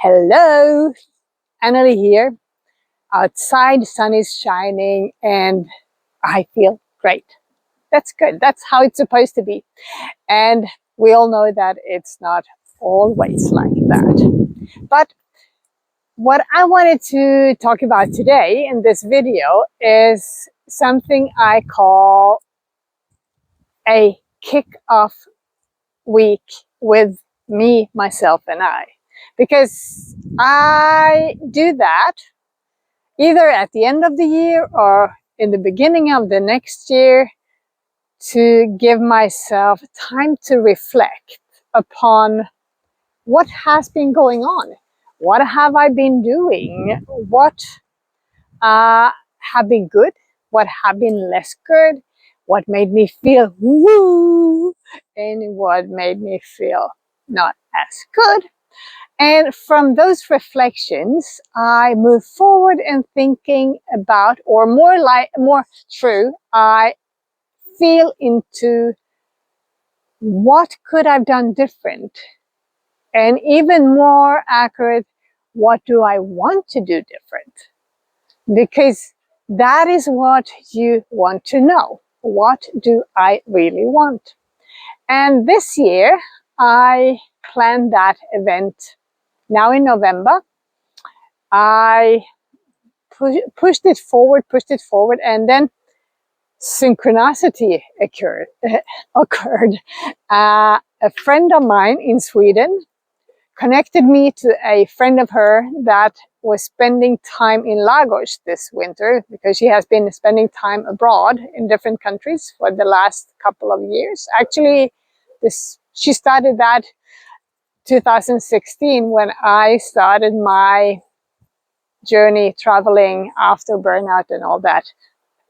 Hello, Annalie here. Outside, sun is shining and I feel great. That's good. That's how it's supposed to be. And we all know that it's not always like that. But what I wanted to talk about today in this video is something I call a kick-off week with me, myself, and I. Because I do that either at the end of the year or in the beginning of the next year to give myself time to reflect upon what has been going on. What have I been doing? What have been good? What have been less good? What made me feel woo? And what made me feel not as good? And from those reflections, I move forward in thinking about, or more true, I feel into what could I've done different? And even more accurate, what do I want to do different? Because that is what you want to know. What do I really want? And this year, I planned that event now in November. I pushed it forward, and then synchronicity occurred. A friend of mine in Sweden connected me to a friend of her that was spending time in Lagos this winter because she has been spending time abroad in different countries for the last couple of years. Actually, she started that 2016 when I started my journey traveling after burnout and all that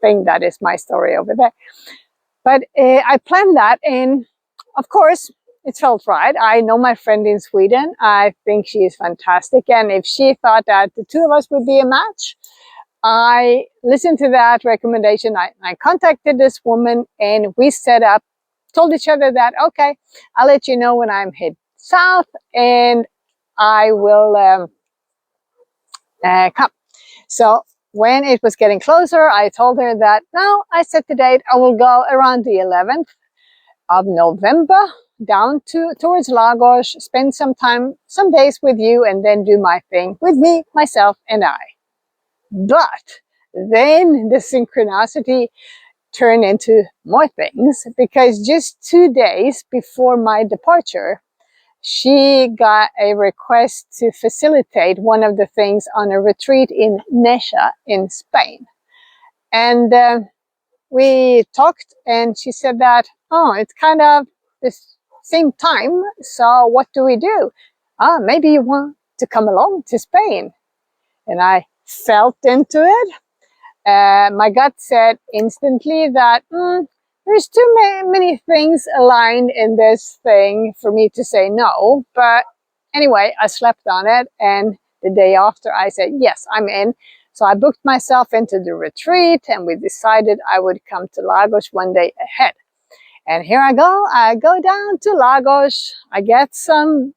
thing. That is my story over there. But I planned that, and of course it felt right. I know my friend in Sweden. I think she is fantastic, and if she thought that the two of us would be a match, I listened to that recommendation. I contacted this woman and we set up, told each other that, okay, I'll let you know when I'm head south and I will come. So when it was getting closer, I told her that now I set the date. I will go around the 11th of November down towards Lagos, spend some time, some days with you, and then do my thing with me, myself, and I. But then the synchronicity turned into more things, because just 2 days before my departure, she got a request to facilitate one of the things on a retreat in Nesha in Spain. And we talked and she said that, oh, it's kind of the same time, so what do we do? Maybe you want to come along to Spain. And I felt into it. My gut said instantly that there's too many things aligned in this thing for me to say no. But anyway, I slept on it, and the day after I said, yes, I'm in. So I booked myself into the retreat, and we decided I would come to Lagos one day ahead. And here I go down to Lagos. I get some,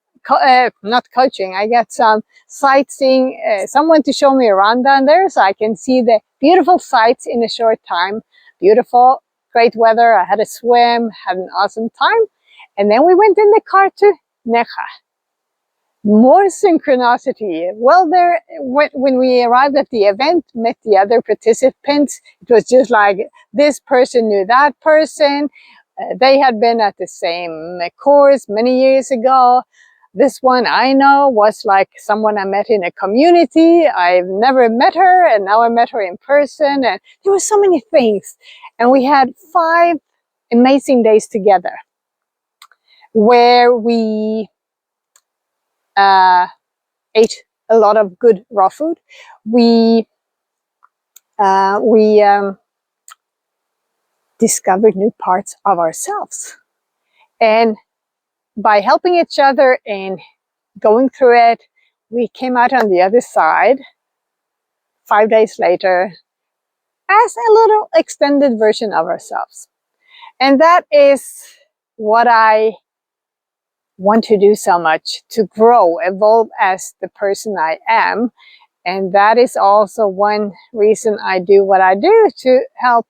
not coaching, I get some sightseeing, someone to show me around down there so I can see the beautiful sights in a short time. Beautiful, great weather. I had a swim, had an awesome time. And then we went in the car to Necha. More synchronicity. Well, there, when we arrived at the event, met the other participants, it was just like this person knew that person. They had been at the same course many years ago. This one I know was like someone I met in a community. I've never met her, and now I met her in person. And there were so many things. And we had 5 amazing days together where we ate a lot of good raw food. We discovered new parts of ourselves. And by helping each other and going through it, we came out on the other side 5 days later as a little extended version of ourselves. And that is what I want to do so much to grow, evolve as the person I am. And that is also one reason I do what I do, to help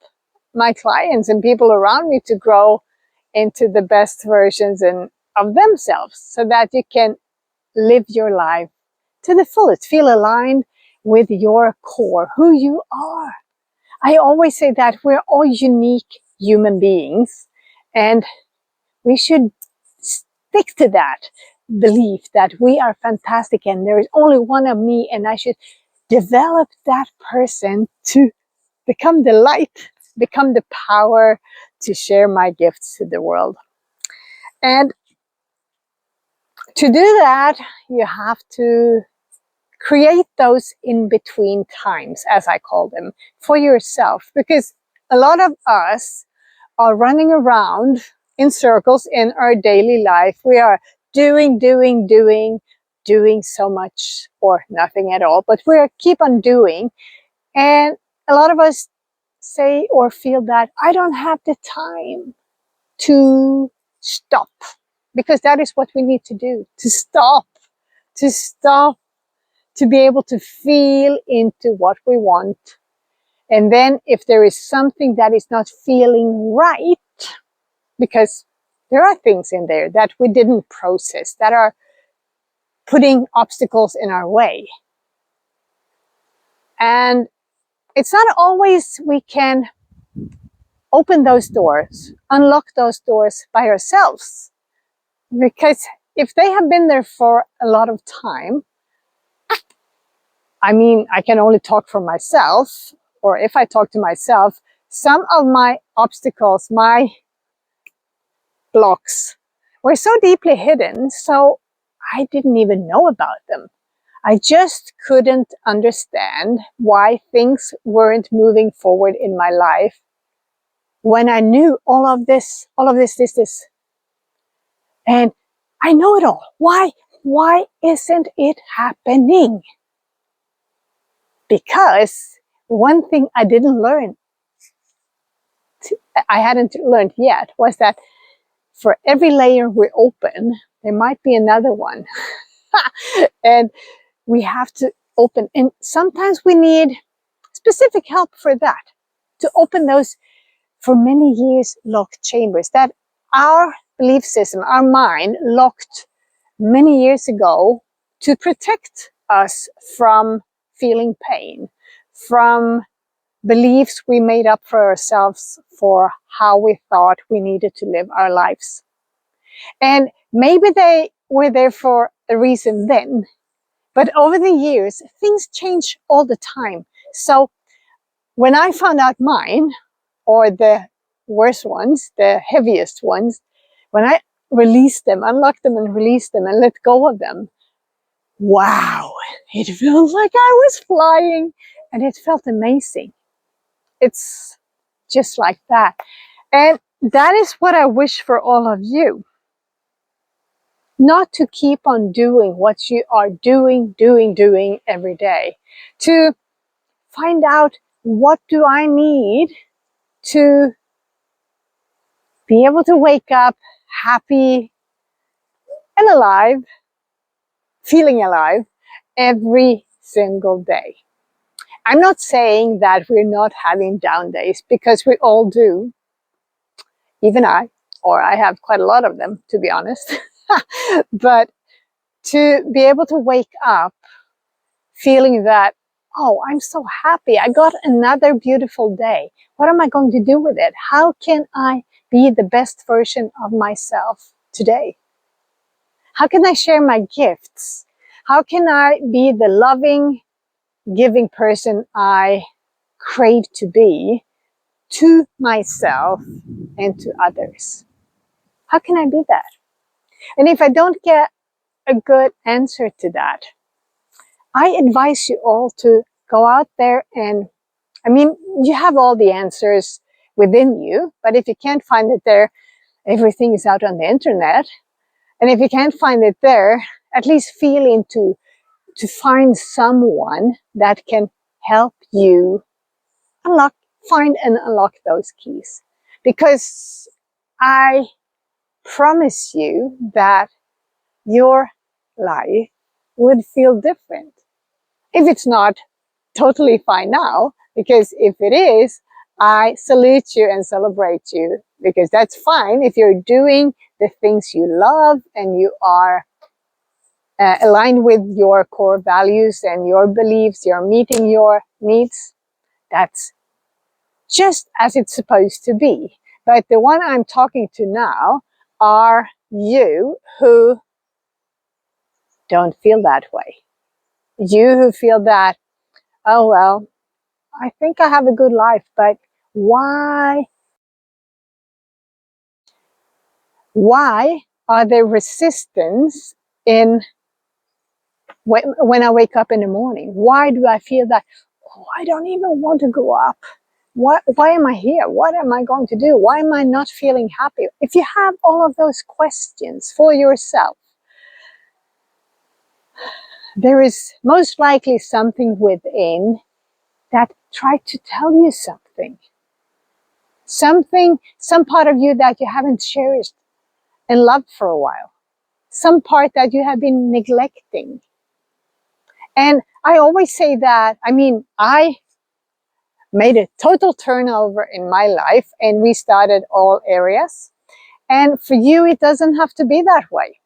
my clients and people around me to grow into the best versions of themselves, so that you can live your life to the fullest, feel aligned with your core, who you are. I always say that we're all unique human beings, and we should stick to that belief that we are fantastic and there is only one of me, and I should develop that person to become the light, become the power to share my gifts to the world. And to do that, you have to create those in-between times, as I call them, for yourself. Because a lot of us are running around in circles in our daily life. We are doing so much or nothing at all, but we keep on doing. And a lot of us say or feel that I don't have the time to stop, because that is what we need to do, to stop, to be able to feel into what we want. And then if there is something that is not feeling right, because there are things in there that we didn't process, that are putting obstacles in our way. And it's not always we can open those doors, unlock those doors by ourselves. Because if they have been there for a lot of time, I mean, I can only talk for myself, or if I talk to myself, some of my obstacles, my blocks were so deeply hidden, so I didn't even know about them. I just couldn't understand why things weren't moving forward in my life when I knew all of this. And I know it all. Why isn't it happening? Because one thing I hadn't learned yet, was that for every layer we open, there might be another one. And we have to open. And sometimes we need specific help for that, to open those for many years locked chambers that our belief system, our mind locked many years ago to protect us from feeling pain, from beliefs we made up for ourselves for how we thought we needed to live our lives. And maybe they were there for a reason then, but over the years, things change all the time. So when I found out mine, or the worst ones, the heaviest ones, when I released them, unlocked them and released them and let go of them, wow, it felt like I was flying, and it felt amazing. It's just like that. And that is what I wish for all of you. Not to keep on doing what you are doing every day. To find out, what do I need to be able to wake up happy and alive, feeling alive every single day. I'm not saying that we're not having down days, because we all do. Even I have quite a lot of them, to be honest. But to be able to wake up feeling that, oh, I'm so happy, I got another beautiful day. What am I going to do with it? How can I be the best version of myself today? How can I share my gifts? How can I be the loving, giving person I crave to be, to myself and to others? How can I be that? And if I don't get a good answer to that, I advise you all to go out there and, I mean, you have all the answers within you, but if you can't find it there, everything is out on the internet. And if you can't find it there, at least feel into to find someone that can help you find and unlock those keys. Because I promise you that your life would feel different. If it's not totally fine now, because if it is, I salute you and celebrate you, because that's fine if you're doing the things you love and you are aligned with your core values and your beliefs, you're meeting your needs. That's just as it's supposed to be. But the one I'm talking to now are you who don't feel that way. You who feel that, oh, well, I think I have a good life, but why are there resistance in when I wake up in the morning? Why do I feel that, oh, I don't even want to go up? Why am I here? What am I going to do? Why am I not feeling happy? If you have all of those questions for yourself, there is most likely something within that tried to tell you something. Some part of you that you haven't cherished and loved for a while. Some part that you have been neglecting. And I always say that, I made a total turnover in my life and restarted all areas. And for you, it doesn't have to be that way.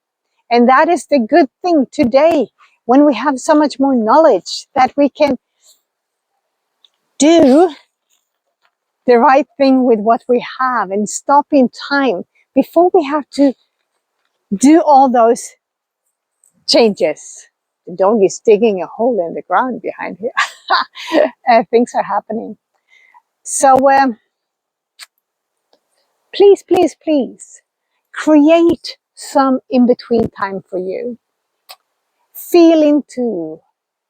And that is the good thing today, when we have so much more knowledge that we can do the right thing with what we have and stop in time before we have to do all those changes. The dog is digging a hole in the ground behind here. Things are happening. So please, please, please create some in-between time for you. Feel into,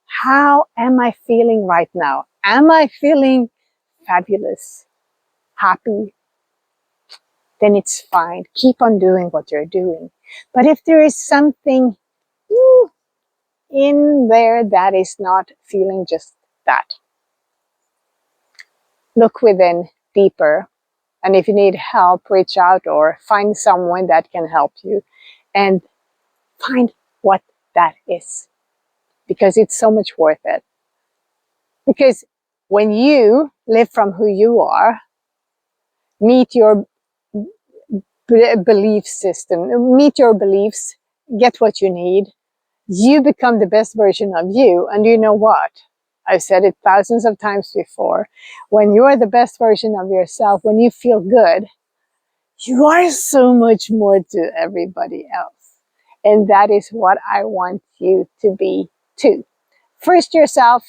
how am I feeling right now? Am I feeling fabulous, happy? Then it's fine. Keep on doing what you're doing. But if there is something in there that is not feeling just that, look within deeper. And if you need help, reach out or find someone that can help you and find what that is, because it's so much worth it. Because when you live from who you are, meet your belief system, meet your beliefs, get what you need, you become the best version of you. And you know what? I've said it thousands of times before. When you are the best version of yourself, when you feel good, you are so much more to everybody else. And that is what I want you to be too. First yourself,